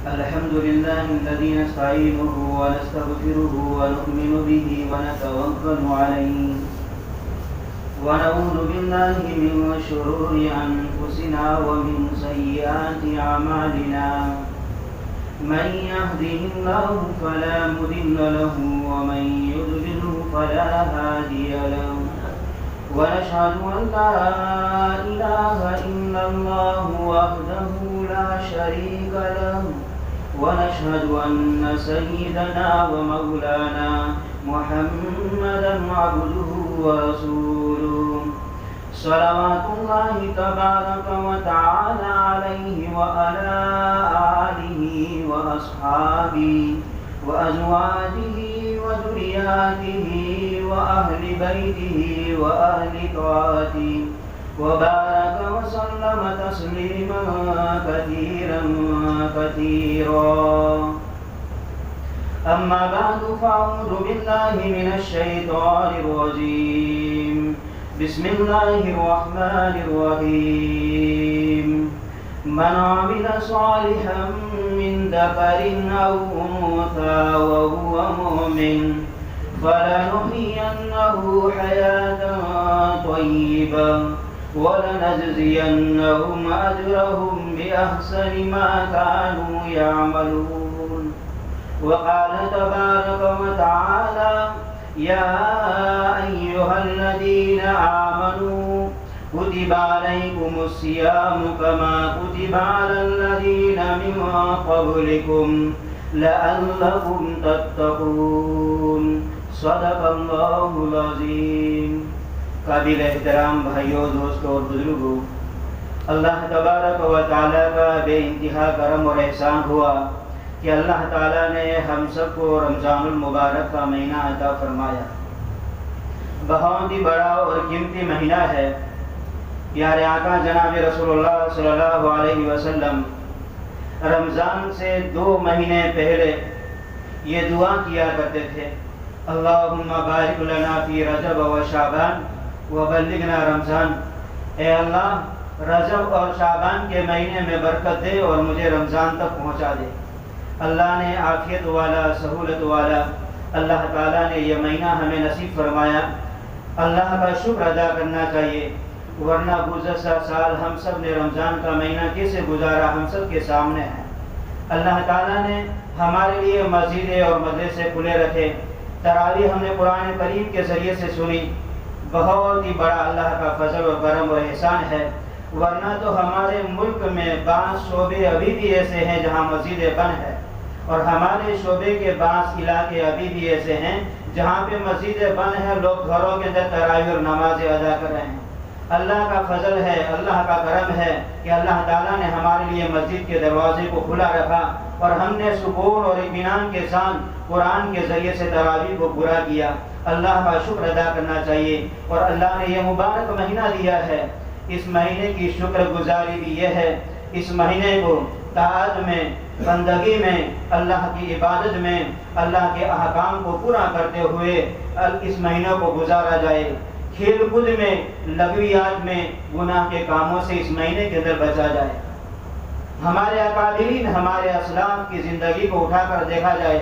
الحمد لله الذي نستعينه ونستغفره ونؤمن به ونتوكل عليه ونعوذ بالله من شرور أنفسنا ومن سيئات أعمالنا من يهده الله فلا مضل له ومن يضلله فلا هادي له ونشهد أن لا إله إلا الله وحده لا شريك له ونشهد أن سيدنا ومولانا محمدا عبده ورسوله صلوات الله تبارك وتعالى عليه وعلى آله وأصحابه وأزواجه وذرياته وأهل بيته وأهل طاعته وبارك وسلم تسليما كثيرا كثيرا. أما بعد فأعوذ بالله من الشيطان الرجيم. بسم الله الرحمن الرحيم. من عمل صالحا من ذكر أو أنثى وهو مؤمن فلنحيينه حياة طيبة ولنجزينهم أجرهم بأحسن ما كانوا يعملون. وقال تبارك وتعالى يا أيها الذين آمنوا كتب عليكم الصيام كما كتب على الذين من قبلكم لعلكم تتقون. صدق اللہ العظیم. قابل احترام بھائیوں، دوستوں اور بزرگوں، اللہ تبارک و تعالیٰ کا بے انتہا کرم اور احسان ہوا کہ اللہ تعالیٰ نے ہم سب کو رمضان المبارک کا مہینہ عطا فرمایا. بہت ہی بڑا اور قیمتی مہینہ ہے. پیارے آقا جناب رسول اللہ صلی اللہ علیہ وسلم رمضان سے 2 مہینے پہلے یہ دعا کیا کرتے تھے: اللہم بارک لنا فی رجب و شعبان وبلغنا رمضان. اے اللہ، رجب اور شعبان کے مہینے میں برکت دے اور مجھے رمضان تک پہنچا دے. اللہ نے عافیت والا، سہولت والا اللہ تعالیٰ نے یہ مہینہ ہمیں نصیب فرمایا. اللہ کا شکر ادا کرنا چاہیے، ورنہ گزشتہ سال ہم سب نے رمضان کا مہینہ کیسے گزارا ہم سب کے سامنے ہے. اللہ تعالیٰ نے ہمارے لیے مسجدیں اور مدرسے کھلے رکھے. تراویح ہم نے قرآن کریم کے ذریعے سے سنی. بہت ہی بڑا اللہ کا فضل و کرم و احسان ہے. ورنہ تو ہمارے ملک میں بعض شعبے ابھی بھی ایسے ہیں جہاں مسجدیں بند ہیں، اور ہمارے شعبے کے بعض علاقے ابھی بھی ایسے ہیں جہاں پہ مسجدیں بند ہیں، لوگ گھروں کے اندر تراویح اور نمازیں ادا کر رہے ہیں. اللہ کا فضل ہے، اللہ کا کرم ہے کہ اللہ تعالیٰ نے ہمارے لیے مسجد کے دروازے کو کھلا رکھا اور ہم نے سکون اور اطمینان کے ساتھ قرآن کے ذریعے سے تراویح کو پورا کیا. اللہ کا شکر ادا کرنا چاہیے. اور اللہ نے یہ مبارک مہینہ دیا ہے، اس مہینے کی شکر گزاری بھی یہ ہے اس مہینے کو طاعت میں، بندگی میں، اللہ کی عبادت میں، اللہ کے احکام کو پورا کرتے ہوئے اس مہینہ کو گزارا جائے. کھیل کود میں، لغویات میں، گناہ کے کاموں سے اس مہینے کے اندر بچا جائے. ہمارے اکابرین، ہمارے اسلاف کی زندگی کو اٹھا کر دیکھا جائے،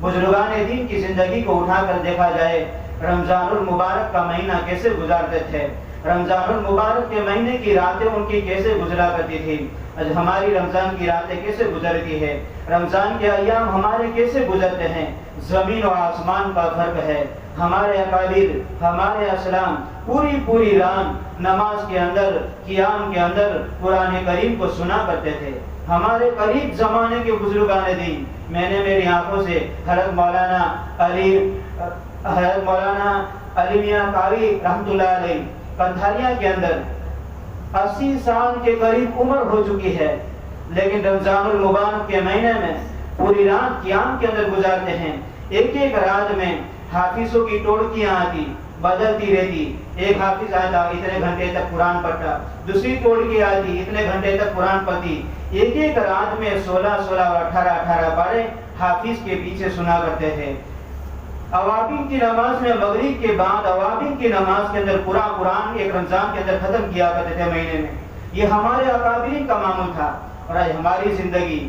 بزرگان دین کی زندگی کو اٹھا کر دیکھا جائے. رمضان المبارک کا مہینہ کیسے گزارتے تھے، رمضان المبارک کے مہینے کی راتیں ان کی کیسے گزرا کرتی تھی. آج ہماری رمضان کی راتیں کیسے گزرتی ہے، رمضان کے ایام ہمارے کیسے گزرتے ہیں. زمین و آسمان کا فرق ہے. ہمارے اکابر، ہمارے اسلام پوری رات نماز کے اندر، قیام کے اندر قرآن کریم کو سنا کرتے تھے. ہمارے قریب زمانے کے بزرگان دین، میں نے میری آنکھوں سے حضرت مولانا علی میاں قاری رحمۃ اللہ علیہ کنتھالیا کے اندر 80 سال کے قریب عمر ہو چکی ہے، لیکن رمضان المبارک کے مہینے میں پوری رات قیام کے اندر گزارتے ہیں. ایک رات میں حافظوں کی ٹوڑکیاں آتی، بدلتی رہتی. ایک حافظ آتا، اتنے گھنٹے تک قرآن پڑھتا. دوسری ٹوڑکی آتی، اتنے گھنٹے تک قرآن پڑھتی. ایک رات میں 16 اور 18 پارے حافظ کے پیچھے سنا کرتے تھے. اوابین کی نماز میں مغرب کے بعد اوابین کی نماز کے اندر پورا قرآن ایک رمضان کے اندر ختم کیا کرتے تھے مہینے میں. یہ ہمارے اکابرین کا معمول تھا. اور آج ہماری زندگی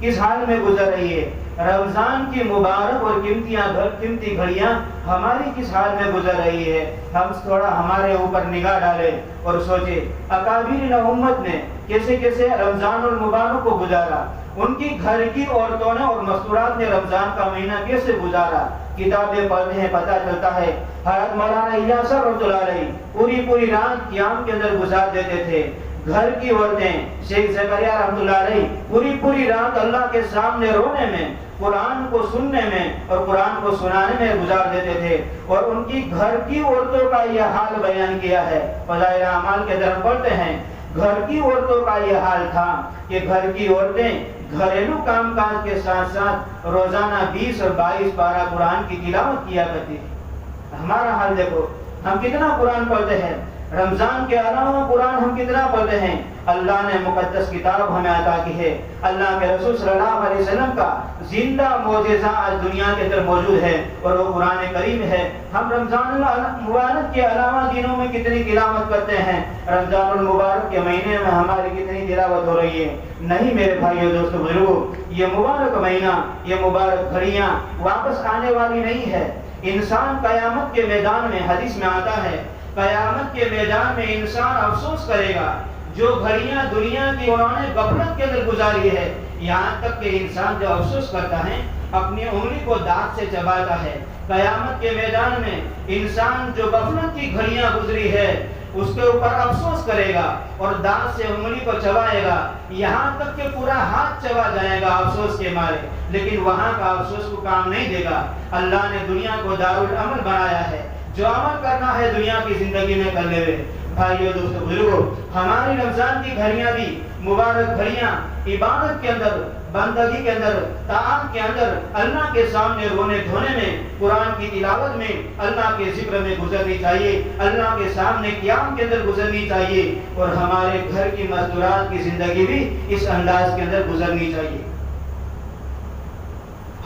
کس حال میں گزر رہی ہے؟ رمضان کی مبارک اور قیمتی گھڑیاں ہماری کس حال میں گزر رہی ہے؟ ہم تھوڑا ہمارے اوپر نگاہ ڈالیں اور سوچیں اکابرین امت نے کیسے کیسے رمضان المبارک کو گزارا، ان کی گھر کی عورتوں نے اور مستورات نے رمضان کا مہینہ کیسے گزارا۔ کتابیں پڑھنے پتہ چلتا ہے حضرت مولانا الیاس صاحب رحمۃ اللہ علیہ پوری رات قیام کے اندر گزار دیتے تھے۔ گھر کی عورتیں شیخ زکریا رحمۃ اللہ علیہ پوری رات اللہ کے سامنے رونے میں، قرآن کو سننے میں اور قرآن کو سنانے میں گزار دیتے تھے، اور ان کی گھر کی عورتوں کا یہ حال بیان کیا ہے۔ فضائل اعمال کے اندر پڑھتے ہیں گھر کی عورتوں کا یہ حال تھا کہ گھر کی عورتیں گھریلو کام کاج کے ساتھ ساتھ روزانہ 20 اور 22 پارہ قرآن کی تلاوت کیا کرتی تھی۔ ہمارا حال دیکھو، ہم کتنا قرآن پڑھتے ہیں، رمضان کے علاوہ قرآن ہم کتنا پڑھتے ہیں۔ اللہ نے مقدس کتاب ہمیں عطا کی ہے، اللہ کے رسول صلی اللہ علیہ وسلم کا زندہ معجزہ آج دنیا کے اندر موجود ہے اور وہ قرآن کریم ہے۔ ہم رمضان المبارک کے علاوہ دنوں میں کتنی تلاوت کرتے ہیں، رمضان المبارک کے مہینے میں ہماری کتنی تلاوت ہو رہی ہے؟ نہیں میرے بھائیو دوستو بزرگو، یہ مبارک مہینہ، یہ مبارک گھڑیاں واپس آنے والی نہیں ہے۔ انسان قیامت کے میدان میں، حدیث میں آتا ہے، قیامت کے میدان میں انسان افسوس کرے گا جو گھڑیاں دنیا کی انہوں نے غفلت کے اندر گزاری ہے۔ یہاں تک کہ انسان جو افسوس کرتا ہے اپنی انگلی کو دانت سے چباتا ہے۔ قیامت کے میدان میں انسان جو غفلت کی گھڑیاں گزری ہے اس کے اوپر افسوس کرے گا اور دانت سے انگلی کو چبائے گا، یہاں تک کہ پورا ہاتھ چبا جائے گا افسوس کے مارے، لیکن وہاں کا افسوس کو کام نہیں دے گا۔ اللہ نے دنیا کو دارالعمل بنایا ہے، جو عمل کرنا ہے دنیا کی زندگی میں کر لے۔ بھائیو دوستو بزرگو، ہماری رمضان کی گھڑیاں بھی مبارک گھڑیاں عبادت کے اندر، بندگی کے اندر، طاعت کے اندر، اللہ کے سامنے رونے دھونے میں، قرآن کی تلاوت میں، اللہ کے ذکر میں گزرنی چاہیے، اللہ کے سامنے قیام کے اندر گزرنی چاہیے، اور ہمارے گھر کی مزدورات کی زندگی بھی اس انداز کے اندر گزرنی چاہیے۔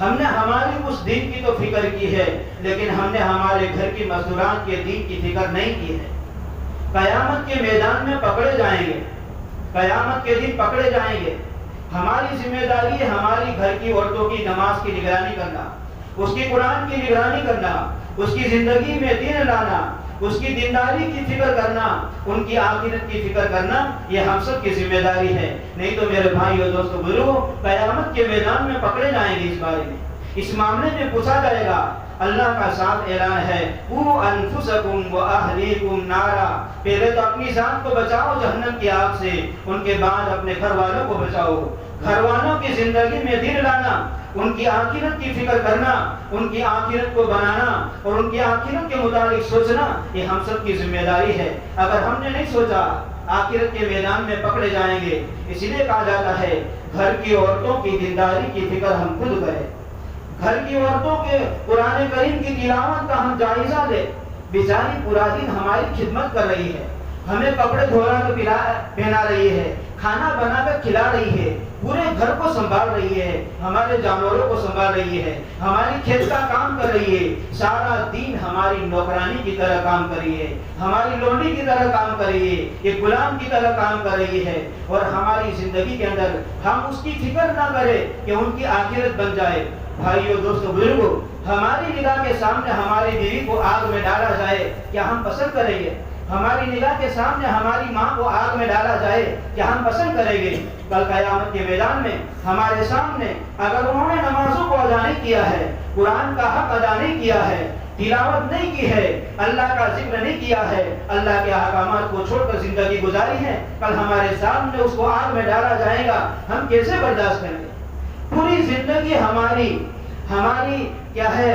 ہم نے ہماری اس دین کی تو فکر کی ہے، لیکن ہم نے ہمارے گھر کی مزدورات کے دین کی فکر نہیں کی ہے۔ قیامت کے میدان میں پکڑے جائیں گے، قیامت کے دن پکڑے جائیں گے۔ ہماری ذمہ داری ہے ہماری گھر کی عورتوں کی نماز کی نگرانی کرنا، اس کی قرآن کی نگرانی کرنا، اس کی زندگی میں دین لانا، اس کی دینداری کی فکر کرنا، ان کی آخرت کی فکر کرنا، یہ ہم سب کی ذمہ داری ہے۔ نہیں تو میرے بھائی اور دوستو بزرگو، قیامت کے میدان میں پکڑے جائیں گے۔ اس بارے میں، اس معاملے میں پوچھا جائے گا۔ اللہ کا صاف اعلان ہے، قُوا أَنفُسَكُمْ وَأَهْلِيكُمْ نَارًا، پہلے تو اپنی ذات کو بچاؤ جہنم کی آگ سے، ان کے بعد اپنے گھر والوں کو بچاؤ۔ گھر والوں کی زندگی میں دین لانا، ان کی آخرت کی فکر کرنا، ان کی آخرت کو بنانا اور ان کی آخرت کے متعلق سوچنا، یہ ہم سب کی ذمہ داری ہے۔ اگر ہم نے نہیں سوچا، آخرت کے میدان میں پکڑے جائیں گے۔ اس لیے کہا جاتا ہے گھر کی عورتوں کی دینداری کی فکر ہم خود کریں، گھر کی عورتوں کے قرآن کریم کی تلاوت کا ہم جائزہ لیں۔ بیچاری پورا دن ہماری خدمت کر رہی ہے، ہمیں کپڑے دھولا کے پہنا رہی ہے، کھانا بنا کر کھلا رہی ہے، پورے گھر کو سنبھال رہی ہے، ہمارے جانوروں کو سنبھال رہی ہے، ہماری کھیت کا کام کر رہی ہے، سارا دن ہماری نوکرانی کی طرح کام کر رہی ہے، ہماری لونڈی کی طرح کام کر رہی ہے، ایک غلام کی طرح کام کر رہی ہے، اور ہماری زندگی کے اندر ہم اس کی فکر نہ کریں کہ ان کی آخرت بن جائے۔ بھائیو دوستو بزرگو، ہماری نگاہ کے سامنے ہماری بیوی کو آگ میں ڈالا جائے، کیا ہم پسند کریں گے؟ ہماری نگاہ کے سامنے ہماری ماں کو آگ میں ڈالا جائے، کیا ہم پسند کریں گے؟ کل قیامت کے میدان میں ہمارے سامنے اگر انہوں نے نمازوں کو ادا نہیں کیا ہے، قرآن کا حق ادا نہیں کیا ہے، تلاوت نہیں کی ہے، اللہ کا ذکر نہیں کیا ہے، اللہ کے احکامات کو چھوڑ کر زندگی گزاری ہے، کل ہمارے سامنے اس کو آگ میں ڈالا جائے گا، ہم کیسے برداشت کریں گے؟ پوری زندگی ہماری کیا ہے،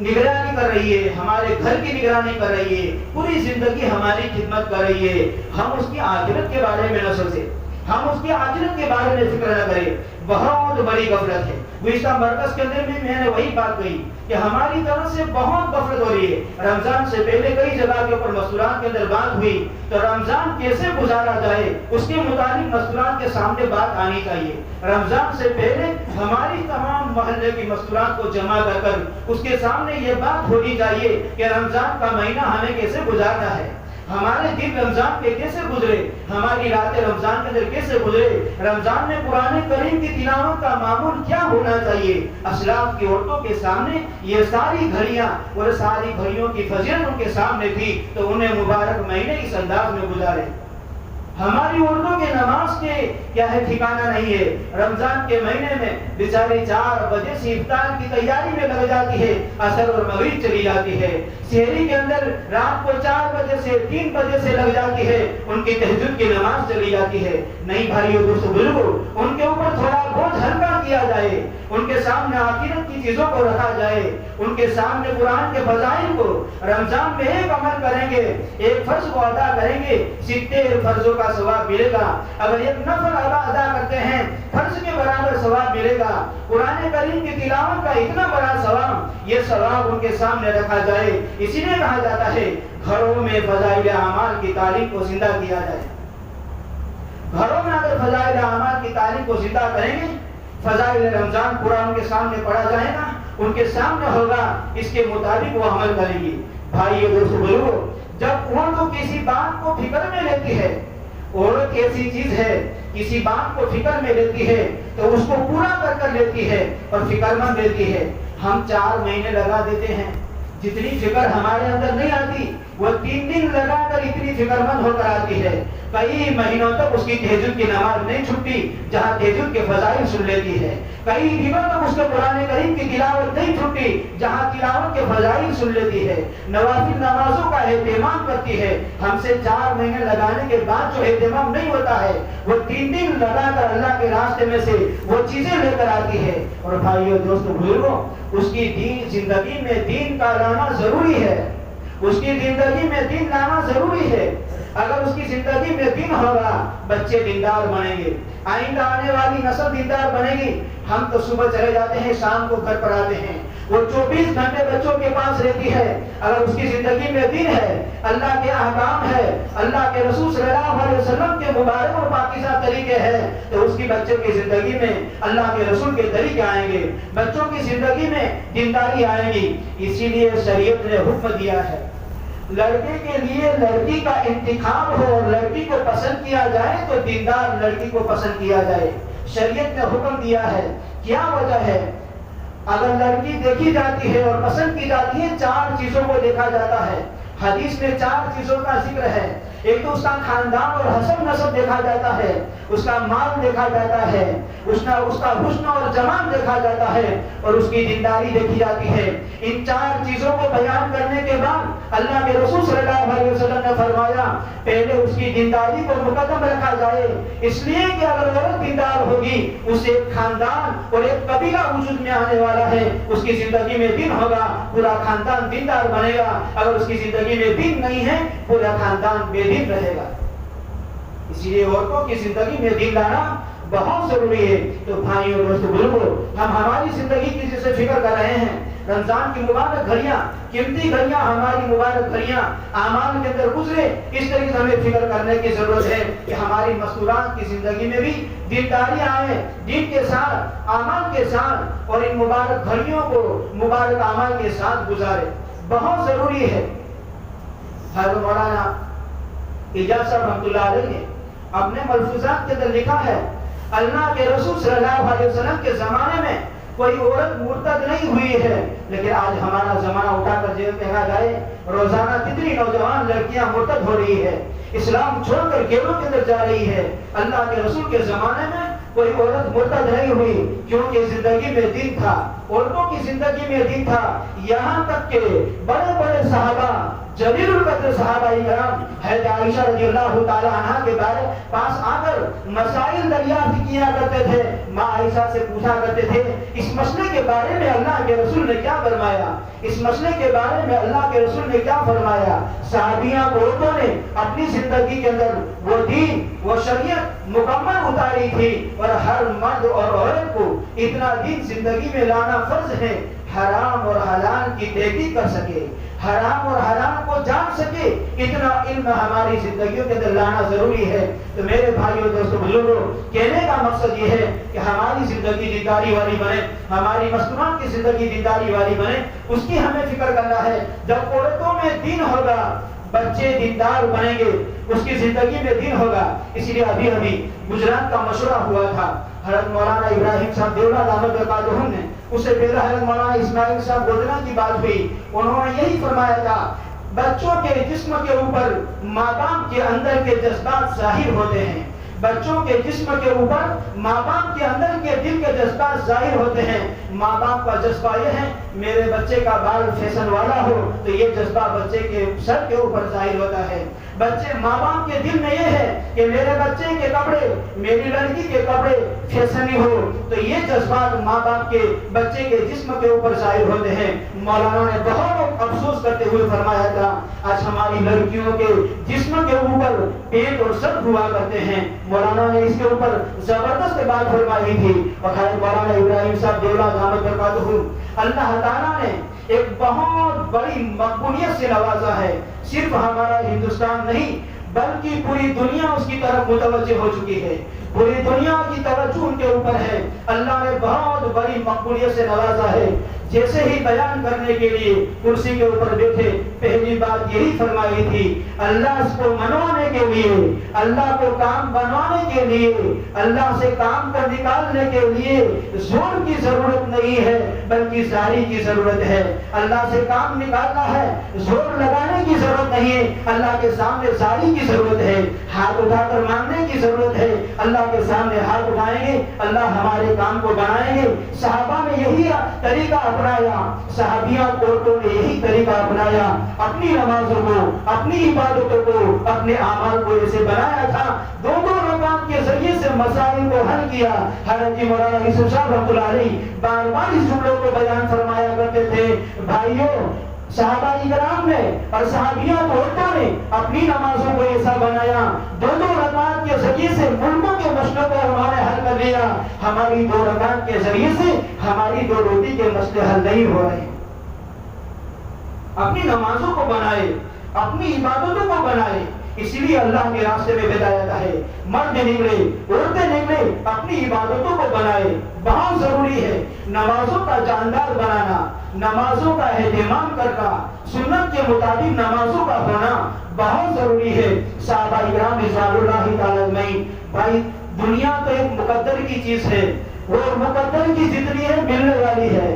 نگرانی کر رہی ہے، ہمارے گھر کی نگرانی کر رہی ہے، پوری زندگی ہماری خدمت کر رہی ہے، ہم اس کی آخرت کے بارے میں نہ سوچیں، ہم اس کی آخرت کے بارے میں فکر نہ کریں، بہت بڑی غفلت ہے۔ گزشتہ مرکز کے اندر بھی میں نے وہی بات کہی کہ ہماری طرف سے بہت غفلت ہو رہی ہے۔ رمضان سے پہلے کئی جگہ کے اوپر مستورات کے اندر بات ہوئی، تو رمضان کیسے گزارا جائے اس کے متعلق مستورات کے سامنے بات آنی چاہیے۔ رمضان سے پہلے ہماری تمام محلے کی مستورات کو جمع کر اس کے سامنے یہ بات ہونی چاہیے کہ رمضان کا مہینہ ہمیں کیسے گزارنا ہے، ہمارے دن رمضان کے کیسے گزرے، ہماری راتیں رمضان کے اندر کیسے گزرے، رمضان میں قرآن کریم کی تلاوت کا معمول کیا ہونا چاہیے۔ اسلاف کی عورتوں کے سامنے یہ ساری گھڑیاں اور ساری گھڑیوں کی فضیلت ان کے سامنے تھی، تو انہیں مبارک مہینے اس انداز میں گزارے۔ ہماری عورتوں کے نماز کے کیا ہے ٹھکانہ نہیں ہے۔ رمضان کے مہینے میں بیچاری 4 بجے سے افطار کی تیاری میں لگ جاتی ہے، عصر اور مغرب چلی جاتی ہے، سحری کے اندر رات کو 4 بجے سے 3 بجے سے لگ جاتی ہے، ان کی تہجد کی نماز چلی جاتی ہے۔ نہیں بھائیو دوستو بزرگو، ان کے اوپر تھوڑا بوجھ ہلکا کیا جائے، ان کے سامنے آخرت کی چیزوں کو رکھا جائے، ان کے سامنے قرآن کے فضائل کو رمضان میں ایک عمل کریں گے، ایک فرض کو ادا کریں گے، 70 فرضوں کا ثواب ملے گا۔ اگر ایک نفل ادا کرتے ہیں، فرض کے برابر ثواب ملے گا۔ قرآن کریم کی تلاوت کا اتنا بڑا ثواب، یہ ثواب ان کے سامنے رکھا جائے۔ اسی لیے کہا جاتا ہے گھروں میں فضائل اعمال کی تعلیم کو زندہ کیا جائے۔ گھروں میں اگر فضائل اعمال کی تعلیم کو زندہ کریں گے، فضائل رمضان قرآن کے سامنے پڑھا جائے گا، ان کے سامنے ہوگا، اس کے مطابق وہ عمل کریں گی۔ بھائیو دوستو بزرگو، جب وہ تو کسی بات کو فکر میں لیتی ہے، عورت ایسی چیز ہے کسی بات کو فکر میں لیتی ہے تو اس کو پورا کر لیتی ہے اور فکر مند لیتی ہے۔ ہم 4 مہینے لگا دیتے ہیں، جتنی فکر ہمارے اندر نہیں آتی وہ 3 دن لگا کر اتنی فکر مند ہو کر آتی ہے۔ کئی مہینوں تک اس کی تہجد کی نماز نہیں چھٹتی، جہاں تہجد کے فضائل سن لیتی ہے۔ کئی دنوں تک اس کو قرآن کریم کی تلاوت نہیں چھٹتی، جہاں تلاوت کے فضائل سن لیتی ہے، نوافل نمازوں کا اہتمام کرتی ہے۔ ہم سے 4 مہینے لگانے کے بعد جو اہتمام نہیں ہوتا ہے، وہ 3 دن لگا کر اللہ کے راستے میں سے وہ چیزیں لے کر آتی ہے۔ اور بھائیو دوستو بزرگوں، اس کی زندگی میں دین کا لانا ضروری ہے، اس کی زندگی میں دین لانا ضروری ہے۔ اگر اس کی زندگی میں دین ہوگا، بچے دیندار بنیں گے، آئندہ آنے والی نسل دیندار بنے گی۔ ہم تو صبح چلے جاتے ہیں، شام کو گھر پر آتے ہیں، وہ 24 گھنٹے بچوں کے پاس رہتی ہے۔ اگر اس کی زندگی میں دین ہے، اللہ کے احکام ہے، اللہ کے رسول صلی اللہ علیہ وسلم کے مبارک اور پاکیزہ طریقے ہیں، تو اس کی بچے کی زندگی میں اللہ کے رسول کے طریقے آئیں گے، بچوں کی زندگی میں دینداری آئے گی۔ اسی لیے شریعت نے حکم دیا ہے لڑکے کے لیے لڑکی کا انتخاب ہو اور لڑکی کو پسند کیا جائے تو دیندار لڑکی کو پسند کیا جائے۔ شریعت نے حکم دیا ہے، کیا وجہ ہے؟ اگر لڑکی دیکھی جاتی ہے اور پسند کی جاتی ہے، 4 چیزوں کو دیکھا جاتا ہے۔ حدیث میں 4 چیزوں کا ذکر ہے۔ ایک تو اس کا خاندان اور حسب نسب دیکھا جاتا ہے، اس کا مال دیکھا جاتا ہے، اس کا حسن اور جمال دیکھا جاتا ہے، اور اس کی دینداری دیکھی جاتی ہے۔ ان 4 چیزوں کو بیان کرنے کے بعد اللہ کے رسول صلی اللہ علیہ وسلم نے فرمایا پہلے اس کی دینداری کو مقدم رکھا جائے، اس لیے کہ اگر عورت دیندار ہوگی، اس سے ایک خاندان اور ایک قبیلہ وجود میں آنے والا ہے۔ اس کی زندگی میں دین ہوگا، پورا خاندان دیندار بنے گا۔ اگر اس کی زندگی میں دین نہیں ہے، پورا خاندان بے دین رہے گا۔ اسی لیے عورتوں کی زندگی میں دین لانا بہت ضروری ہے۔ تو بھائیوں اور دوستو بزرگوں، ہم ہماری زندگی کی جس سے فکر کر رہے ہیں، رمضان کی مبارک گھڑیاں، قیمتی گھڑیاں، ہماری مبارک گھڑیاں اعمال کے اندر گزرے، اس طریقے سے ہمیں فکر کرنے کی ضرورت ہے کہ ہماری مستورات کی زندگی میں بھی دینداری آئے، دین کے ساتھ، اعمال کے ساتھ، اور ان مبارک گھڑیوں کو مبارک اعمال کے ساتھ گزارے، بہت ضروری ہے۔ حضرت مولانا اجاز صاحب رحمۃ اللہ علیہ نے اپنے ملفوظات کے اندر لکھا ہے، اللہ کے رسول صلی اللہ علیہ وسلم کے زمانے میں کوئی عورت مرتد نہیں ہوئی ہے، لیکن آج ہمارا زمانہ اٹھا کر دیکھا جائے، روزانہ کتنی نوجوان لڑکیاں مرتد ہو رہی ہے، اسلام چھوڑ کر گھیروں کے اندر جا رہی ہے۔ اللہ کے رسول کے زمانے میں کوئی عورت مرتد نہیں ہوئی، کیونکہ زندگی میں دین تھا، عورتوں کی زندگی میں دین تھا۔ یہاں تک کہ بڑے بڑے صحابہ، جلیل القدر صحابہ کرام، حضرت عائشہ رضی اللہ تعالی عنہا کے بارے پاس آ کر مسائل دریافت کیا کرتے تھے، ماں عائشہ سے پوچھا کرتے تھے اس مسئلے کے بارے میں اللہ کے رسول نے کیا فرمایا، اس مسئلے کے بارے میں اللہ کے رسول نے کیا فرمایا۔ صحابیاں عورتوں نے اپنی زندگی کے اندر وہ دین، وہ شریعت مکمل اتاری تھی، اور ہر مرد اور عورت کو اتنا دین زندگی میں لانا فرض ہے، حرام اور حلال کی تحقیق کر سکے، حرام اور حلال کو جان سکے، اتنا علم ہماری زندگیوں کے اندر لانا ضروری ہے۔ تو میرے بھائیوں دوستوں بزرگوں، کہنے کا مقصد یہ ہے کہ ہماری زندگی دینداری والی بنے، ہماری مستورات کی زندگی دینداری والی بنے، اس کی ہمیں فکر کرنا ہے۔ جب عورتوں میں دین ہوگا، بچے دیندار بنیں گے، اس کی زندگی میں دین ہوگا۔ اس لیے ابھی گجرات کا مشورہ ہوا تھا، حضرت مولانا ابراہیم صاحب دیولا دامت برکاتہم نے، اس سے پہلے حضرت مولانا اسماعیل صاحب گودنا کی بات ہوئی، انہوں نے یہی فرمایا تھا بچوں کے جسم کے اوپر ماں باپ کے اندر کے جذبات ظاہر ہوتے ہیں، بچوں کے جسم کے اوپر ماں باپ کے اندر کے دل کے جذبات ظاہر ہوتے ہیں۔ ماں باپ کا جذبہ یہ ہے میرے بچے کا بال فیشن والا ہو تو یہ جذبہ بچے کے سر کے اوپر ظاہر ہوتا ہے۔ بچے ماں باپ کے دل میں یہ ہے کہ میرے بچے کے کپڑے، میری لڑکی کے کپڑے فیشنی ہو تو یہ جذبات ماں باپ کے بچے کے جسم کے اوپر ظاہر ہوتے ہیں۔ مولانا نے بہت افسوس کرتے ہوئے فرمایا تھا آج ہماری لڑکیوں کے جسم کے اوپر پیٹ اور سر ہوا کرتے ہیں۔ مولانا نے اس کے اوپر زبردست بات فرمائی تھی، اور حضرت مولانا ابراہیم صاحب دیولا دامت برکاتہم، اللہ تعالیٰ نے ایک بہت بڑی مقبولیت سے نوازا ہے۔ صرف ہمارا ہندوستان نہیں بلکہ پوری دنیا اس کی طرف متوجہ ہو چکی ہے، پوری دنیا کی توجہ ان کے اوپر ہے۔ اللہ نے بہت بڑی مقبولیت سے نوازا ہے۔ جیسے ہی بیان کرنے کے لیے کرسی کے اوپر بیٹھے پہلی بات یہی فرمائی تھی، اللہ اس کو منوانے کے لیے، اللہ کو کام بنوانے کے لیے، اللہ سے کام کو نکالنے کے لیے زور کی ضرورت نہیں ہے بلکہ زاری کی ضرورت ہے۔ اللہ سے کام نکالنا ہے، زور لگانے کی ضرورت نہیں ہے، اللہ کے سامنے زاری کی ضرورت ہے، ہاتھ اٹھا کر مانگنے کی ضرورت ہے۔ اللہ کے سامنے ہاتھ اٹھائیں گے اللہ ہمارے کام کو بنائیں گے۔ صحابہ نے یہی طریقہ اپنایا، صحابیات عورتوں نے یہی طریقہ اپنایا، اپنی نمازوں کو، اپنی عبادتوں کو، اپنے اعمال کو ایسے بنایا تھا، دو رکعت کے ذریعے سے مسائل کو حل کیا۔ حضرت مولانا یوسف صاحب رحمۃ اللہ علیہ بار بار اس جملوں کو بیان فرمایا کرتے تھے، بھائیوں صحابہ کرام نے اور صحابیات عورتوں نے اپنی نمازوں کو ایسا بنایا، دو رکعت کے ذریعے سے ملکوں کے مسئلوں کو انہوں نے حل کر لیا، ہماری 2 رکعت کے ذریعے سے ہماری 2 روٹی کے مسئلے حل نہیں ہو رہے۔ اپنی نمازوں کو بنائے، اپنی عبادتوں کو بنائے، اسی لیے اللہ کے راستے میں ہدایت ہے۔ مرد نکلے، عورتیں نکلے، اپنی عبادتوں کو بنائے، بہت ضروری ہے نمازوں کا جاندار بنانا، نمازوں کا اہتمام کرنا، سنت کے مطابق نمازوں کا ہونا بہت ضروری ہے۔ صحابہ کرام رضوان اللہ تعالی اجمعین، بھائی دنیا تو ایک مقدر کی چیز ہے، وہ مقدر کی جتنی ہے ملنے والی ہے،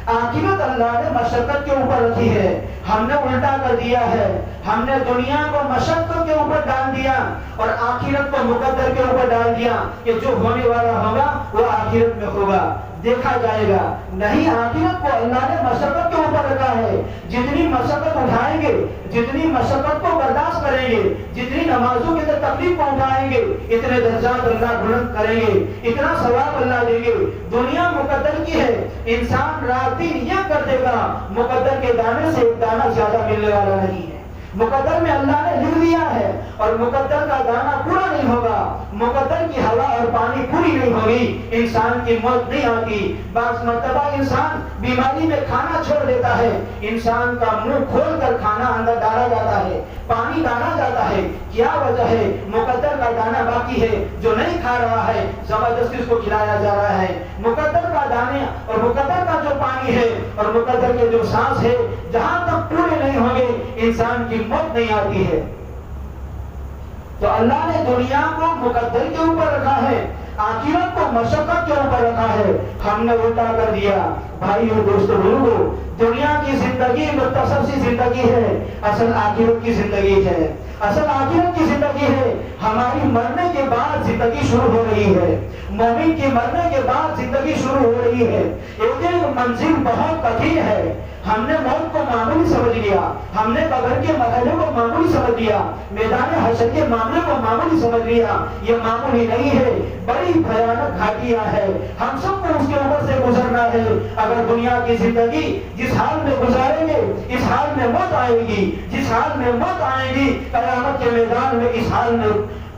عاقبت اللہ نے مشقت کے اوپر رکھی ہے، ہم نے الٹا کر دیا ہے، ہم نے دنیا کو مشقت کے اوپر ڈال دیا اور آخرت کو مقدر کے اوپر ڈال دیا کہ جو ہونے والا ہوگا وہ آخرت میں ہوگا، دیکھا جائے گا۔ نہیں، آخرت کو اللہ نے مشقت کے اوپر رکھا ہے، جتنی مشقت اٹھائیں گے، جتنی مشقت کو برداشت کریں گے، جتنی نمازوں کے اندر تکلیف کو اٹھائیں گے، اتنے درجات اللہ بلند کریں گے، اتنا ثواب اللہ دیں گے۔ دنیا مقدر کی ہے، انسان رات دن یہ کر دے گا، مقدر کے دانے سے ایک دانہ زیادہ ملنے والا نہیں ہے۔ مقدر میں اللہ نے لکھ دیا ہے اور مقدر کا دانہ پورا نہیں ہوگا، مقدر کی ہوا اور پانی پوری نہیں ہوگی، انسان کی موت نہیں آتی۔ بعض مرتبہ انسان بیماری میں کھانا چھوڑ دیتا ہے، انسان کا منہ کھول کر کھانا اندر ڈالا جاتا ہے، پانی ڈالا جاتا ہے، کیا وجہ ہے؟ مقدر کا دانہ باقی ہے، جو نہیں کھا رہا ہے زبردستی اس کو کھلایا جا رہا ہے۔ مقدر کا دانے اور مقدر کا جو پانی ہے اور مقدر کے جو سانس ہے جہاں تک پورے نہیں ہوں گے انسان کی موت نہیں آتی ہے۔ تو اللہ نے دنیا کو مقدر کے اوپر رکھا ہے، آخرت کو مشقت کے اوپر رکھا ہے، ہم نے الٹا کر دیا۔ بھائیو دوستو بزرگو، دنیا کی زندگی مختصر سی زندگی ہے، اصل آخرت کی زندگی ہے، اصل آخرت کی زندگی ہے۔ ہماری مرنے کے بعد زندگی شروع ہو رہی ہے، مومن کی مرنے کے بعد زندگی شروع ہو رہی ہے۔ ایک منزل بہت کٹھن ہے، ہم نے موت کو معمولی سمجھ لیا، ہم نے قبر کے مرحلے کو معمولی سمجھ لیا، میدان حشر کے معاملے کو معمولی سمجھ لیا، یہ معمولی نہیں ہے، بڑی بھیانک گھاٹیاں ہے، ہم سب کو اس کے اوپر سے گزرنا ہے۔ اگر دنیا کی زندگی جس حال میں گزاریں گے اس حال میں موت آئے گی، جس حال میں موت آئے گی قیامت کے میدان میں اس حال میں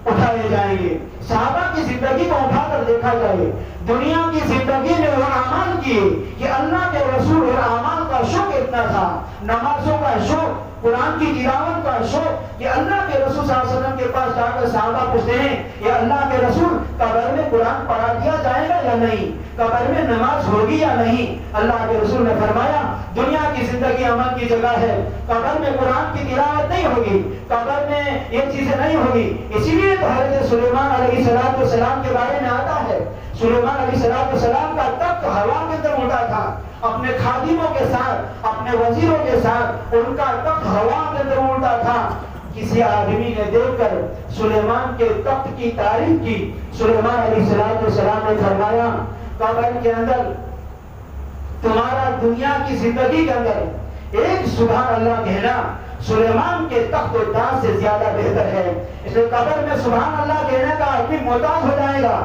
اٹھائے جائیں گے۔ صحابہ کی زندگی کو اٹھا کر دیکھا جائے، دنیا کی زندگی میں وہ اعمال کیے کہ اللہ کے رسول اور اعمال کا شوق اتنا تھا، نمازوں کا شوق، قرآن کی تلاوت کا شوق کہ اللہ کے رسول صلی اللہ علیہ وسلم کے پاس جا کر صحابہ پوچھتے ہیں یا اللہ کے رسول قبر میں قرآن پڑھا دیا جائے گا یا نہیں، قبر میں نماز ہوگی یا نہیں؟ اللہ کے رسول نے فرمایا دنیا کی زندگی عمل کی جگہ ہے، قبر میں قرآن کی تلاوت نہیں ہوگی، قبر میں یہ چیزیں نہیں ہوگی۔ اسی لیے تو حضرت سلیمان علیہ السلام کے بارے میں آتا ہے، سلیمان علیہ السلام کا تخت ہوا کے اندر اڑتا تھا، اپنے خادموں کے ساتھ، اپنے وزیروں کے ساتھ ان کا تخت ہوا کے اندر اڑتا تھا۔ کسی آدمی نے دیکھ کر سلیمان کے تخت کی تعریف کی، سلیمان علیہ السلام نے فرمایا قبر کے اندر تمہارا دنیا کی زندگی کے اندر ایک سبحان اللہ کہنا سلیمان کے تخت و تاج سے زیادہ بہتر ہے۔ اس لیے قبر میں سبحان اللہ کہنے کا آدمی محتاج ہو جائے گا،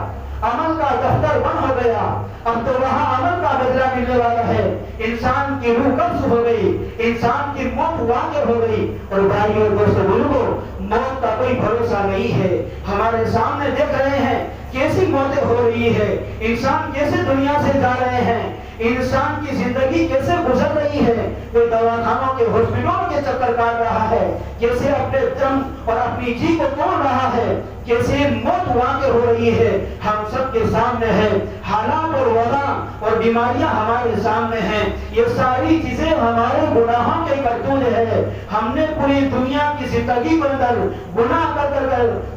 عمل کا دفتر بند ہو گیا، اب تو وہاں عمل کا بدلہ ملنے والا ہے، انسان کی روح قبض ہو گئی، انسان کی موت واقع ہو گئی۔ اور بھائی اور دوستو بزرگوں، موت کا کوئی بھروسہ نہیں ہے، ہمارے سامنے دیکھ رہے ہیں کیسی موتیں ہو رہی ہے، انسان کیسے دنیا سے جا رہے ہیں، انسان کی زندگی کیسے گزر رہی ہے، کوئی دواخانوں کے ہاسپٹلوں کے چکر کاٹ رہا ہے، کیسے اپنے دم اور اپنی جی کو توڑ رہا ہے، کیسے موت واقع ہو رہی ہے، ہم سب کے سامنے ہے، حالات اور وبا اور بیماریاں ہمارے سامنے ہیں، یہ ساری چیزیں ہمارے گناہوں کے کرتوت ہے۔ ہم نے پوری دنیا کی زندگی کے اندر گناہ کر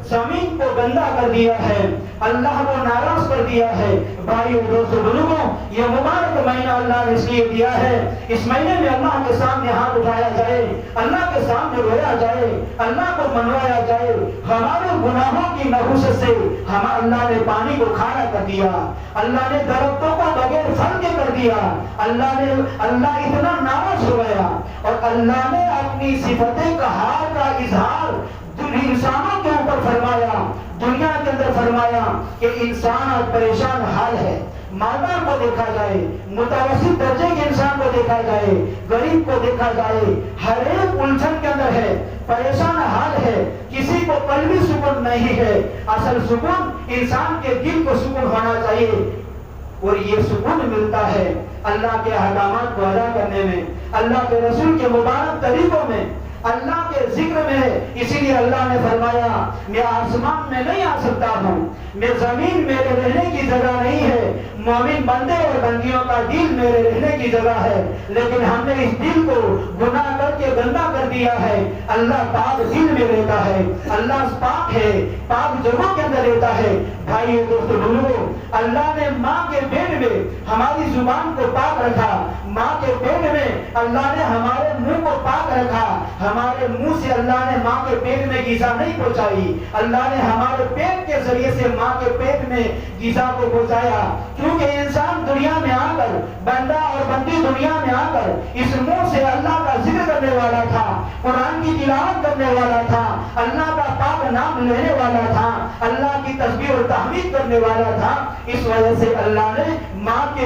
زمین کو گندا کر دیا ہے، اللہ کو ناراض کر دیا ہے۔ بھائیو دوستو بزرگوں، یہ مبارک مہینہ اللہ نے اس لیے دیا ہے، اس مہینے میں اللہ کے سامنے ہاتھ اٹھایا جائے، اللہ کے سامنے رویا جائے، اللہ کو منوایا جائے۔ ہمارے گناہوں کی نحوست سے اللہ نے پانی کو کھارا کر دیا، اللہ نے درختوں کو بغیر پھل کے کر دیا، اللہ اتنا ناراض ہو گیا، اور اللہ نے اپنی صفتیں قہار کا اظہار انسانوں کے اوپر فرمایا، دنیا کے اندر فرمایا کہ انسان آج پریشان حال ہے۔ مالدار کو دیکھا جائے، متوسط درجے کے انسان کو دیکھا جائے، غریب کو دیکھا جائے، ہر ایک الجھن کے اندر ہے، پریشان حال ہے، کسی کو قلبی سکون نہیں ہے۔ اصل سکون انسان کے دل کو سکون ہونا چاہیے، اور یہ سکون ملتا ہے اللہ کے احکامات کو ادا کرنے میں، اللہ کے رسول کے مبارک طریقوں میں، اللہ کے ذکر میں ہے۔ اسی لیے اللہ نے فرمایا میں آسمان میں نہیں آ سکتا ہوں، میں زمین میرے رہنے کی جگہ نہیں ہے، مومن بندے اور بندیوں کا دل میرے رہنے کی جگہ ہے، لیکن ہم نے اس دل کو گناہ کر کے گندا کر دیا ہے۔ اللہ پاک دل میں رہتا ہے، اللہ پاک ہے، پاک جگہوں کے اندر رہتا ہے۔ بھائیو دوستو بزرگوں، اللہ نے ماں کے پیٹ میں ہماری زبان کو پاک رکھا، ماں کے پیٹ میں اللہ نے ہمارے منہ کو پاک رکھا، ہمارے منہ سے اللہ نے ماں کے پیٹ میں غذا نہیں پہنچائی، اللہ نے ہمارے پیٹ کے ذریعے سے ماں کے پیٹ میں غذا کو پہنچایا۔ کیونکہ انسان دنیا میں آ کر، بندہ اور بندی دنیا میں آ کر اس منہ سے اللہ کا ذکر کرنے والا تھا، قرآن کی تلاوت کرنے والا تھا، اللہ کا پاک نام لینے والا تھا، اللہ کی تسبیح اور تحمید کرنے والا تھا۔ اس وجہ سے اللہ نے ماں کے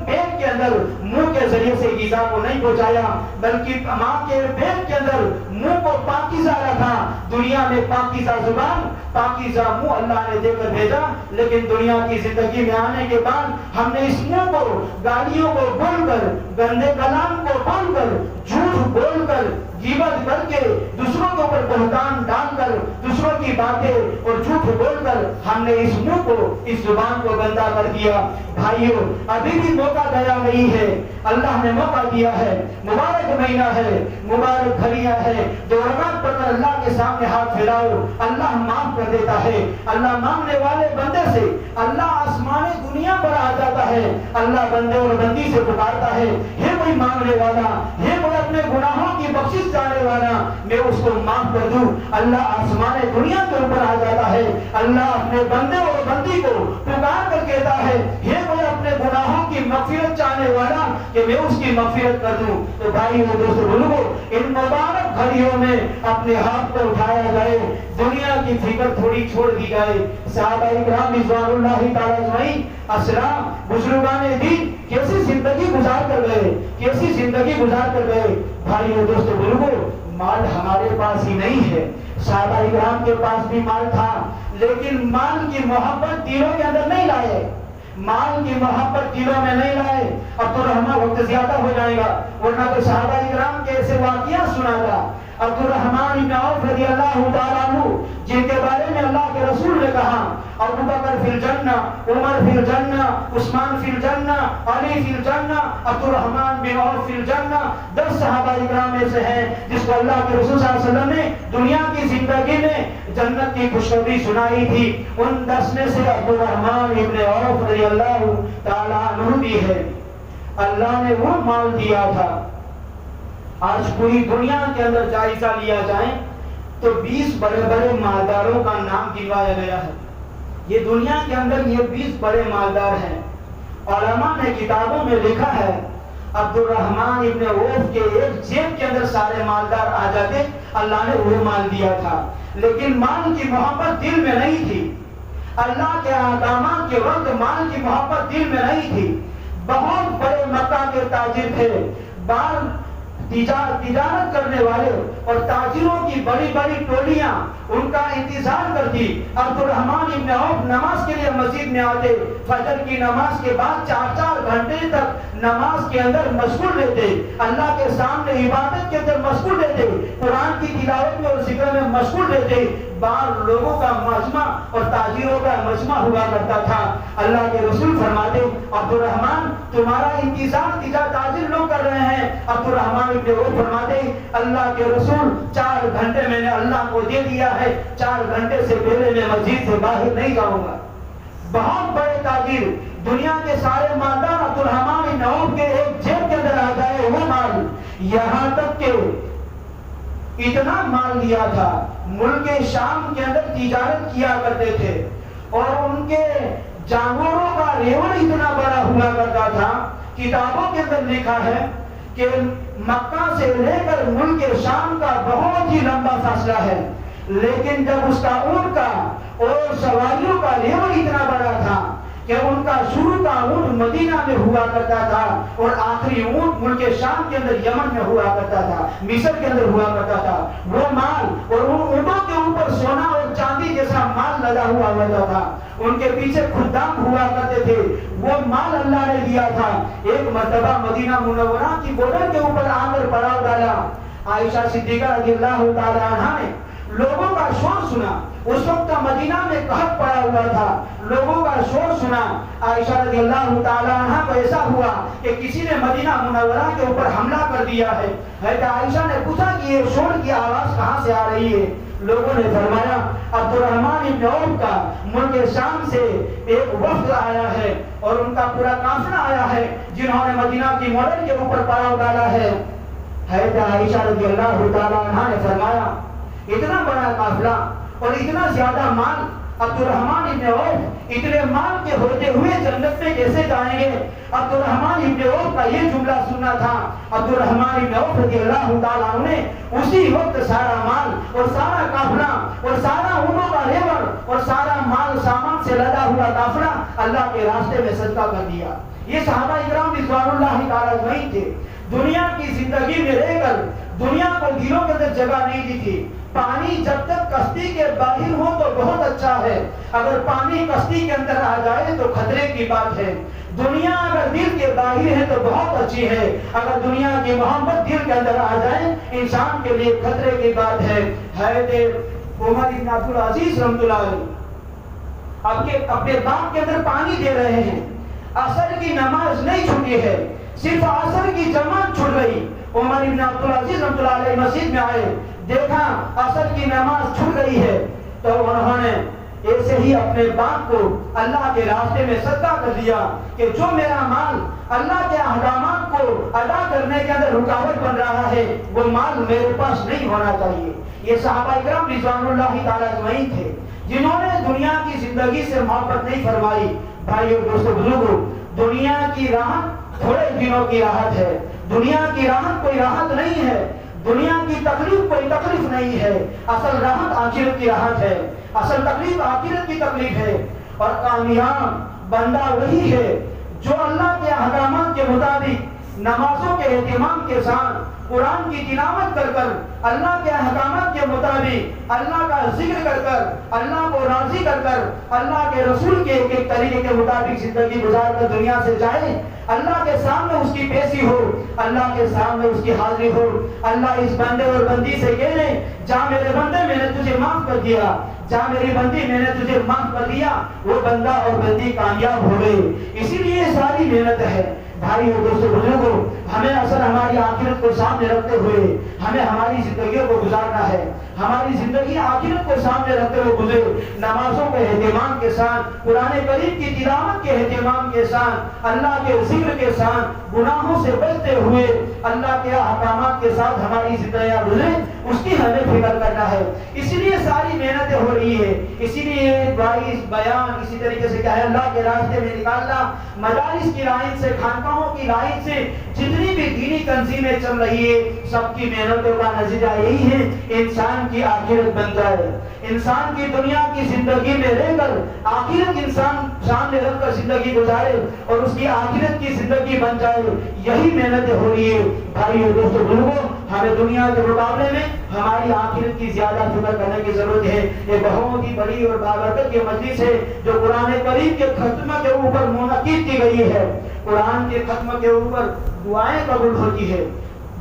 پیٹ کے اندر منہ کے ذریعے سے غذا کو نہیں پہنچایا، بلکہ ماں کے پیٹ کے اندر منہ کو پاکیزہ رکھا۔ دنیا میں پاکیزہ زبان، پاکیزہ منہ اللہ نے دے کر بھیجا، لیکن دنیا کی زندگی میں آنے کے بعد ہم نے اس منہ کو گالیوں کو بول کر، گندے کلام کو بول کر، جھوٹ بول کر، غیبت کر کے، دوسروں کے اوپر بہتان ڈال کر، دوسروں کی باتیں اور جھوٹ بول کر ہم نے اس منہ کو، اس زبان کو گندا کر دیا۔ بھائیو ابھی بھی موقع گیا نہیں ہے، اللہ نے موقع دیا ہے، مبارک مہینہ ہے، مبارک گھڑیاں ہے، دو رکعت پڑھ کر اللہ کے سامنے ہاتھ پھیلاؤ، اللہ معاف کر دیتا ہے۔ اللہ مانگنے والے بندے سے اللہ آسمان دنیا پر آ جاتا ہے، اللہ بندے اور بندی سے پکارتا ہے، ہے کوئی مانگنے والا، ہے کوئی اپنے گناہوں کی بخشش چاہنے والا، میں اس کو معاف کر دوں۔ اللہ آسمان دنیا کے اوپر آ جاتا ہے، اللہ اپنے بندے اور بندی کو پکار کر کہتا ہے کوئی اپنے گناہوں کی مغفرت چاہنے والا کہ میں اس کی مغفرت کر دوں۔ تو بھائی اور دوستو بزرگوں، ان مبارک گھڑیوں میں اپنے ہاتھ کو اٹھایا جائے، دنیا کی فکر تھوڑی چھوڑ دی جائے۔ صحابہ اکرام رضوان اللہ تعالی اجمعین، اسلام، بزرگان دین کیسی زندگی گزار کر گئے، کیسی زندگی گزار کر گئے۔ بھائی اور دوستو بزرگوں، مال ہمارے پاس ہی نہیں ہے، صحابہ اکرام کے پاس بھی مال تھا، لیکن مال کی محبت دلوں کے اندر نہیں لائے، مال کی محبت دلوں میں نہیں لائے عبدالرحمن وقت زیادہ ہو جائے گا ورنہ تو صحابہ اکرام کے ایسے واقعہ سنا تھا. عبدالرحمن بن عوف رضی اللہ تعالیٰ عنہ جن کے بارے میں اللہ کے رسول نے کہا ابو بکر فی الجنہ، عمر فی الجنہ، عثمان فی الجنہ، علی فی الجنہ، عبدالرحمن بن عوف فی الجنہ، 10 صحابہ اکرام میں سے ہیں جس کو اللہ کے رسول صلی اللہ علیہ وسلم نے دنیا کی زندگی میں جنت کی خوشخبری سنائی تھی. ان 10 میں سے عبدالرحمن بن عوف رضی اللہ تعالیٰ عنہ بھی ہے. اللہ نے وہ مال دیا تھا. آج پوری دنیا کے اندر جائزہ لیا جائے تو 20 بڑے بڑے مالداروں کا نام گنوایا گیا ہے. یہ دنیا کے اندر یہ 20 بڑے مالدار ہیں. علماء نے کتابوں میں لکھا ہے عبدالرحمن ابن عوف کے ایک جیب کے اندر سارے مالدار آ جاتے. اللہ نے وہ مال دیا تھا لیکن مال کی محبت دل میں نہیں تھی. اللہ کے احکامات کے وقت مال کی محبت دل میں نہیں تھی. بہت بڑے مکہ کے تاجر تھے. بار تجارت کرنے والے اور تاجروں کی بڑی بڑی ٹولیاں ان کا انتظار کرتی. عبدالرحمن ابن عوف نماز کے لیے مسجد میں آتے. فجر کی نماز کے بعد 4 گھنٹے تک نماز کے اندر مشغول رہتے. اللہ کے سامنے عبادت کے اندر مشغول رہتے. قرآن کی تلاوت میں اور ذکر میں مشغول رہتے. بار لوگوں کا مجمع اور تاجروں کا مجمع ہوا کرتا تھا. اللہ کے رسول فرماتے عبدالرحمن تمہارا انتظار تاجر لوگ کر رہے ہیں. عبدالرحمن ابن عوف فرماتے اللہ کے رسول 4 گھنٹے میں نے اللہ کو دے دیا ہے. 4 گھنٹے سے پہلے میں مسجد سے باہر نہیں جاؤں گا. بہت بڑے تاجر دنیا کے سارے مالدار عبدالرحمن ابن عوف کے ایک جیب کے اندر آ جائے وہ مال. یہاں تک کہ اتنا مال دیا تھا ملک شام کے اندر تجارت کیا کرتے تھے اور ان کے جانوروں کا ریوڑ اتنا بڑا ہوا کرتا تھا. کتابوں کے اندر لکھا ہے کہ مکہ سے لے کر ملک شام کا بہت ہی لمبا فاصلہ ہے لیکن جب اس کا اونٹ کا اور سواریوں کا ریوڑ اتنا بڑا تھا کہ ان کا شروع کا اونٹ مدینہ میں ہوا کرتا تھا اور آخری اونٹ ملک شام کے اندر یمن میں ہوا کرتا تھا، مصر کے اندر ہوا کرتا تھا. وہ مال اور ان اونٹوں کے اوپر سونا اور چاندی جیسا مال لگا ہوا ہوتا تھا. ان کے پیچھے خدام ہوا کرتے تھے. وہ مال اللہ نے دیا تھا. ایک مرتبہ مدینہ منورہ کی بارڈر کے اوپر آ کر پڑاؤ ڈالا. عائشہ صدیقہ رضی اللہ تعالی عنہا نے لوگوں کا شور سنا. اس وقت مدینہ میں قحط پڑا ہوا تھا. لوگوں کا شور سنا. عائشہ رضی اللہ تعالی عنہا کو ایسا ہوا کہ کسی نے مدینہ منورہ کے اوپر حملہ کر دیا ہے. حضرت عائشہ نے پوچھا کہ یہ شور کی آواز کہاں سے آ رہی ہے. لوگوں نے فرمایا عبدالرحمن ابن عوف کا ملک شام سے ایک وفد آیا ہے اور ان کا پورا قافلہ آیا ہے جنہوں نے مدینہ کی بارڈر کے اوپر پڑاؤ ڈالا ہے. حضرت عائشہ رضی اللہ تعالی عنہا نے فرمایا اتنا بڑا قافلہ اور اتنا زیادہ مال عبدالرحمن ابن عوف اتنے مال کے ہوتے ہوئے جنت میں کیسے جائیں گے. عبدالرحمن ابن عوف کا یہ جملہ سننا تھا. عبدالرحمن ابن عوف رضی اللہ تعالیٰ عنہ نے اسی وقت سارا مال اور سارا قافلہ اور سارا اونٹوں کا ریوڑ اور سارا مال سامان سے لدا ہوا قافلہ اللہ کے راستے میں صدقہ کر دیا. یہ صحابہ اکرام رضوان اللہ تعالیٰ اجمعین تھے. دنیا کی زندگی میں رہ کر دنیا کو دلوں کے اندر جگہ نہیں دی تھی. پانی جب تک کشتی کے باہر ہو تو بہت اچھا ہے، اگر پانی کشتی کے اندر آ جائے تو خطرے کی بات ہے. دنیا اگر دل کے باہر ہے تو بہت اچھی ہے، اگر دنیا کی محبت دل کے اندر آ جائے انسان کے لیے خطرے کی بات ہے. حضرت عمر بن عبد العزیز رحمۃ اللہ علیہ اپنے باغ کے اندر پانی دے رہے ہیں. عصر کی نماز نہیں چھوٹی ہے، صرف عصر کی جماعت چھوٹ گئی. عمر بن عبد العزیز رحمۃ اللہ علیہ مسجد میں آئے، دیکھا عصر کی نماز چھوٹ گئی ہے تو انہوں نے ایسے ہی اپنے باپ کو اللہ کے راستے میں صدقہ کر دیا کہ جو میرا مال اللہ کے احکامات کو ادا کرنے کے اندر رکاوٹ بن رہا ہے وہ مال میرے پاس نہیں ہونا چاہیے. یہ صحابہ اکرام رضوان اللہ تعالیٰ اجمعین تھے جنہوں نے دنیا کی زندگی سے محبت نہیں فرمائی. بھائی اور دوستو بزرگو، دنیا کی راحت تھوڑے دنوں کی راحت ہے. دنیا کی راحت کوئی راحت نہیں ہے. دنیا کی تکلیف کوئی تکلیف نہیں ہے. اصل راحت آخرت کی راحت ہے. اصل تکلیف آخرت کی تکلیف ہے. اور کامیاب بندہ وہی ہے جو اللہ کے احکامات کے مطابق نمازوں کے اہتمام کے ساتھ قرآن کی تلاوت کر کر اللہ کے احکامات کے مطابق اللہ کا ذکر کر کر اللہ کو راضی کر کر اللہ کے رسول کے ایک ایک طریقے کے مطابق زندگی گزار کر دنیا سے جائے، اللہ کے سامنے اس کی پیشی ہو، اللہ کے سامنے اس کی حاضری ہو، اللہ اس بندے اور بندی سے کہہ لے جا میرے بندے میں نے تجھے معاف کر دیا، جا میری بندی میں نے تجھے معاف کر دیا، وہ بندہ اور بندی کامیاب ہو گئے۔ اسی لیے ساری محنت ہے بھائی اور دوستو بزرگوں، ہمیں اصل ہماری آخرت کو سامنے رکھتے ہوئے ہمیں ہماری زندگیوں کو گزارنا ہے، ہماری زندگی آخرت کو سامنے رکھتے ہوئے گزرے، نمازوں کے اہتمام کے ساتھ، قرآن کریم کی تلاوت کے اہتمام کے ساتھ، اللہ کے ذکر کے ساتھ، گناہوں سے بچتے ہوئے اللہ کے احکامات کے ساتھ ہماری زندگیاں گزرے، اس کی ہمیں فکر کرنا ہے۔ اسی لیے ساری محنتیں ہو رہی ہے، اسی لیے دعائی بیان اسی طریقے سے کیا ہے اللہ کے راستے میں نکالنا، مدارس کی لائن سے، خانقاہوں کی لائن سے جتنی بھی دینی تنظیمیں چل رہی ہے، سب کی محنتوں کا نتیجہ یہی ہے انسان کی آخرت بن جائے، انسان کی دنیا کی زندگی میں رہ کر آخرت انسان سامنے رکھ کر زندگی گزارے اور اس کی آخرت کی زندگی بن جائے، یہی محنتیں ہو رہی ہے۔ بھائی اور دوستو بزرگوں، ہمیں دنیا کے مقابلے میں ہماری آخرت کی زیادہ فکر کرنے کی ضرورت ہے۔ یہ بہت ہی بڑی اور بابرکت کی مجلس ہے جو قرآن کریم کے ختم کے اوپر منعقد کی گئی ہے۔ قرآن کے ختم کے اوپر دعائیں قبول ہوتی ہے،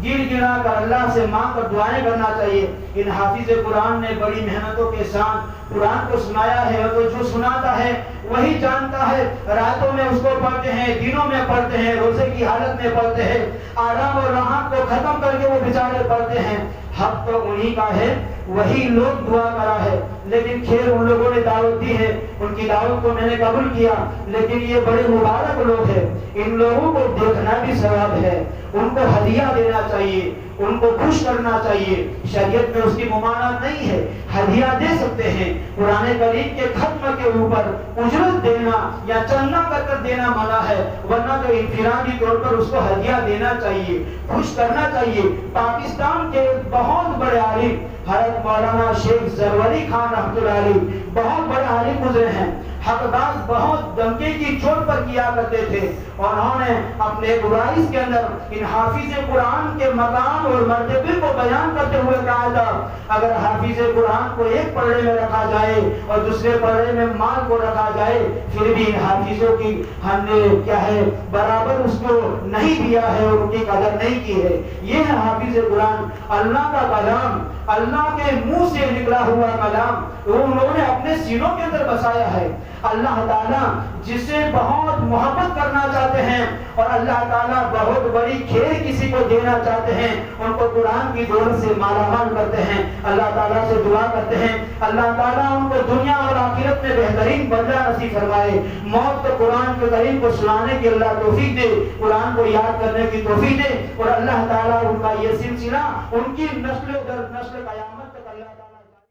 گر گرا کر اللہ سے مانگ کر دعائیں کرنا چاہیے۔ ان حافظ قرآن نے بڑی محنتوں کے ساتھ قرآن کو سنایا ہے، اور جو سناتا ہے وہی جانتا ہے، راتوں میں اس کو پڑھتے ہیں، دنوں میں پڑھتے ہیں، روزے کی حالت میں پڑھتے ہیں، آرام اور راحت کو ختم کر کے وہ بیچارے پڑھتے ہیں۔ حق تو انہی کا ہے، وہی لوگ دعا کرا ہے، لیکن خیر ان لوگوں نے دعوت دی ہے، ان کی دعوت کو میں نے قبول کیا، لیکن یہ بڑے مبارک لوگ ہیں، ان لوگوں کو دیکھنا بھی ثواب ہے، ان کو ہدیہ دینا چاہیے، ان کو خوش کرنا چاہیے۔ شریعت میں اس کی ممانعت نہیں ہے، ہدیہ دے سکتے ہیں۔ قرآن کریم کے ختم کے اوپر اجرت دینا یا چندہ کر کر دینا منع ہے، ورنہ تو انفرادی طور پر اس کو ہدیہ دینا چاہیے، خوش کرنا چاہیے۔ پاکستان کے بہت بڑے عالم حضرت مولانا شیخ زروری خان رحمۃ اللہ علیہ بہت بڑے عالم گزرے ہیں، حق باز بہت دمکے کی چوٹ پر کیا کرتے تھے، اور انہوں نے اپنے گزارش کے اندر ان حافظ قرآن کے مقام اور مرتبے کو بیان کرتے ہوئے کہا تھا اگر حافظ قرآن کو ایک پلڑے میں رکھا جائے اور دوسرے پلڑے میں مال کو رکھا جائے، پھر بھی ان حافظوں کی ہم نے کیا ہے برابر اس کو نہیں دیا ہے اور ان کی قدر نہیں کی ہے۔ یہ ہے حافظ قرآن، اللہ کا کلام، اللہ کے منہ سے نکلا ہوا کلام، وہ انہوں نے اپنے سینوں کے اندر بسایا ہے۔ اللہ تعالیٰ جسے بہت محبت کرنا چاہتے ہیں اور اللہ تعالیٰ بہت بڑی خیر کسی کو دینا چاہتے ہیں، ان کو قرآن کی دولت سے مالا مال کرتے ہیں۔ اللہ تعالیٰ سے دعا کرتے ہیں اللہ تعالیٰ ان کو دنیا اور آخرت میں بہترین بدلہ نصیب فرمائے۔ موت تو قرآن کے کریم کو سنانے کی اللہ توفیق دے، قرآن کو یاد کرنے کی توفیق دے، اور اللہ تعالیٰ ان کا یہ سلسلہ ان کی نسل در نسل قیامت تک اللہ تعالیٰ